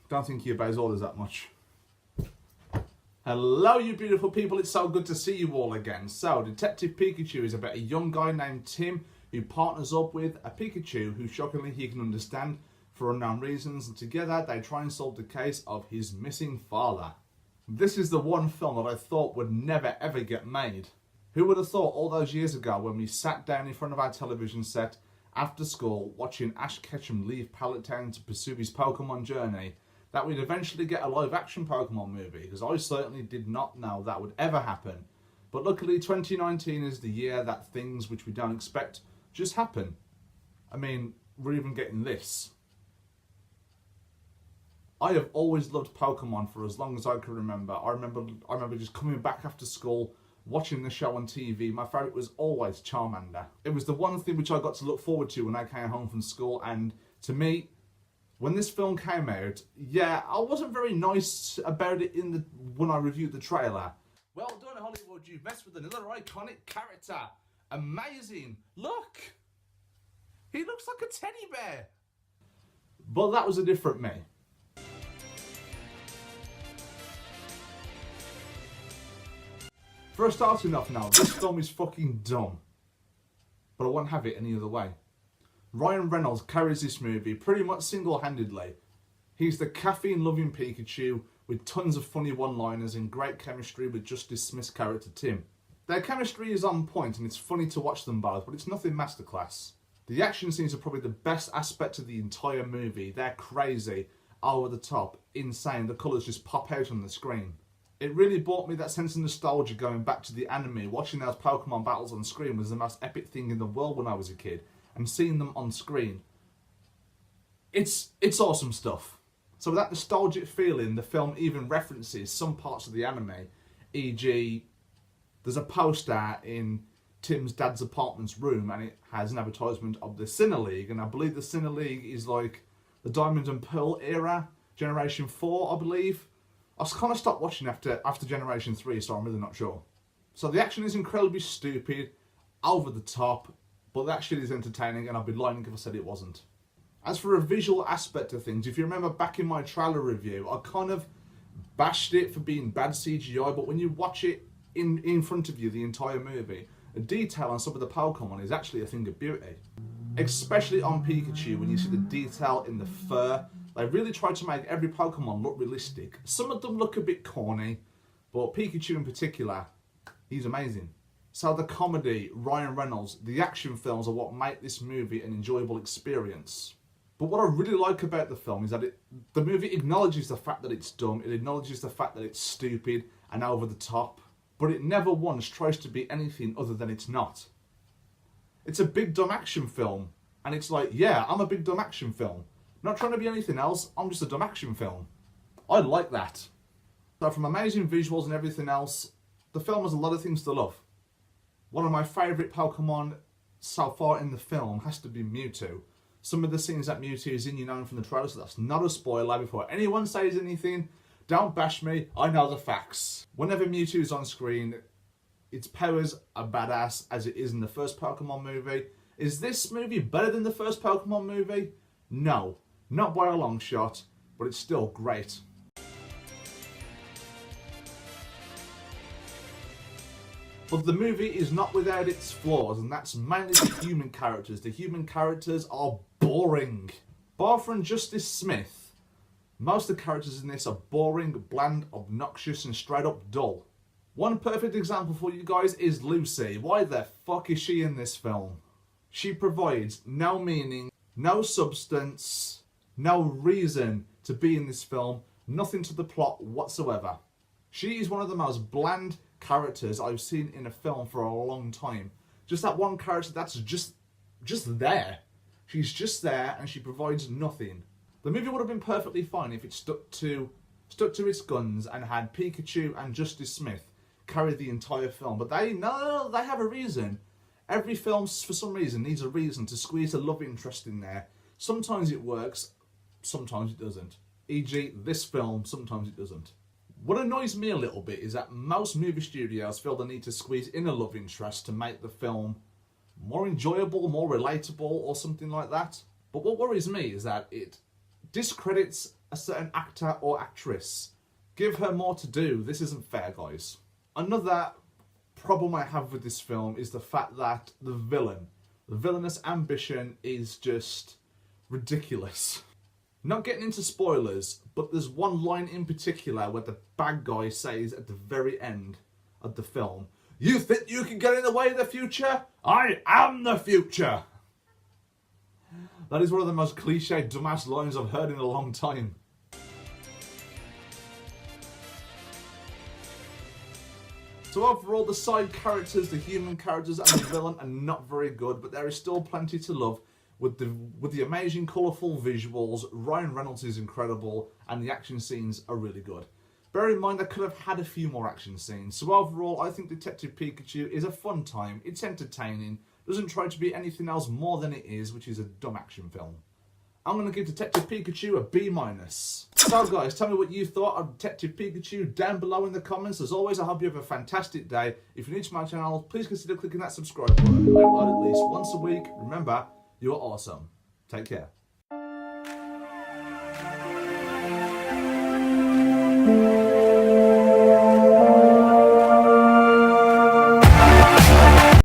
Don't think he obeys orders that much. Hello, you beautiful people. It's so good to see you all again. So, Detective Pikachu is about a young guy named Tim who partners up with a Pikachu who, shockingly, he can understand for unknown reasons. And together, they try and solve the case of his missing father. This is the one film that I thought would never, ever get made. Who would have thought all those years ago when we sat down in front of our television set after school watching Ash Ketchum leave Pallet Town to pursue his Pokemon journey, that we'd eventually get a live-action Pokemon movie, because I certainly did not know that would ever happen. But luckily 2019 is the year that things which we don't expect just happen. I mean, we're even getting this. I have always loved Pokemon for as long as I can remember. I remember just coming back after school, watching the show on TV. My favourite was always Charmander. It was the one thing which I got to look forward to when I came home from school, and to me, when this film came out, yeah, I wasn't very nice about it when I reviewed the trailer. Well done, Hollywood, you've messed with another iconic character. Amazing. Look! He looks like a teddy bear. But that was a different me. For starting off now, this film is fucking dumb. But I won't have it any other way. Ryan Reynolds carries this movie pretty much single-handedly. He's the caffeine-loving Pikachu with tons of funny one-liners and great chemistry with just dismissed character Tim. Their chemistry is on point and it's funny to watch them both, but it's nothing masterclass. The action scenes are probably the best aspect of the entire movie. They're crazy, over the top, insane. The colours just pop out on the screen. It really brought me that sense of nostalgia going back to the anime. Watching those Pokemon battles on screen was the most epic thing in the world when I was a kid. And seeing them on screen, it's awesome stuff. So with that nostalgic feeling, the film even references some parts of the anime, e.g. there's a poster in Tim's dad's apartment's room and it has an advertisement of the Sinnoh League, and I believe the Sinnoh League is like the Diamond and Pearl era, Generation 4 I believe. I kind of stopped watching after Generation 3, so I'm really not sure. So the action is incredibly stupid, over the top, but that shit is entertaining, and I'd be lying if I said it wasn't. As for a visual aspect of things, if you remember back in my trailer review, I kind of bashed it for being bad CGI, but when you watch it in front of you the entire movie, the detail on some of the Pokemon is actually a thing of beauty. Especially on Pikachu, when you see the detail in the fur. They really tried to make every Pokemon look realistic. Some of them look a bit corny, but Pikachu in particular, he's amazing. So the comedy, Ryan Reynolds, the action films are what make this movie an enjoyable experience. But what I really like about the film is that the movie acknowledges the fact that it's dumb, it acknowledges the fact that it's stupid and over the top, but it never once tries to be anything other than it's not. It's a big dumb action film, and it's like, yeah, I'm a big dumb action film. Not trying to be anything else, I'm just a dumb action film. I like that. So from amazing visuals and everything else, the film has a lot of things to love. One of my favourite Pokemon so far in the film has to be Mewtwo. Some of the scenes that Mewtwo is in, you know from the trailer, so that's not a spoiler. Before anyone says anything, don't bash me, I know the facts. Whenever Mewtwo is on screen, its powers are badass as it is in the first Pokemon movie. Is this movie better than the first Pokemon movie? No, not by a long shot, but it's still great. But the movie is not without its flaws, and that's mainly the human characters. The human characters are boring. Bar from Justice Smith, most of the characters in this are boring, bland, obnoxious, and straight up dull. One perfect example for you guys is Lucy. Why the fuck is she in this film? She provides no meaning, no substance, no reason to be in this film, nothing to the plot whatsoever. She is one of the most bland characters I've seen in a film for a long time. Just that one character that's just there. She's just there and she provides nothing. The movie would have been perfectly fine if it stuck to its guns and had Pikachu and Justice Smith carry the entire film. But they have a reason. Every film, for some reason, needs a reason to squeeze a love interest in there. Sometimes it works, sometimes it doesn't. E.g. this film, sometimes it doesn't. What annoys me a little bit is that most movie studios feel the need to squeeze in a love interest to make the film more enjoyable, more relatable, or something like that. But what worries me is that it discredits a certain actor or actress. Give her more to do. This isn't fair, guys. Another problem I have with this film is the fact that the villainous ambition is just ridiculous. Not getting into spoilers, but there's one line in particular where the bad guy says at the very end of the film, "You think you can get in the way of the future? I am the future!" That is one of the most cliche, dumbass lines I've heard in a long time. So overall, the side characters, the human characters and the villain are not very good, but there is still plenty to love with the amazing, colourful visuals. Ryan Reynolds is incredible, and the action scenes are really good. Bear in mind, I could have had a few more action scenes. So overall, I think Detective Pikachu is a fun time. It's entertaining. Doesn't try to be anything else more than it is, which is a dumb action film. I'm going to give Detective Pikachu a B-. So guys, tell me what you thought of Detective Pikachu down below in the comments. As always, I hope you have a fantastic day. If you're new to my channel, please consider clicking that subscribe button. I upload at least once a week. Remember, you are awesome. Take care.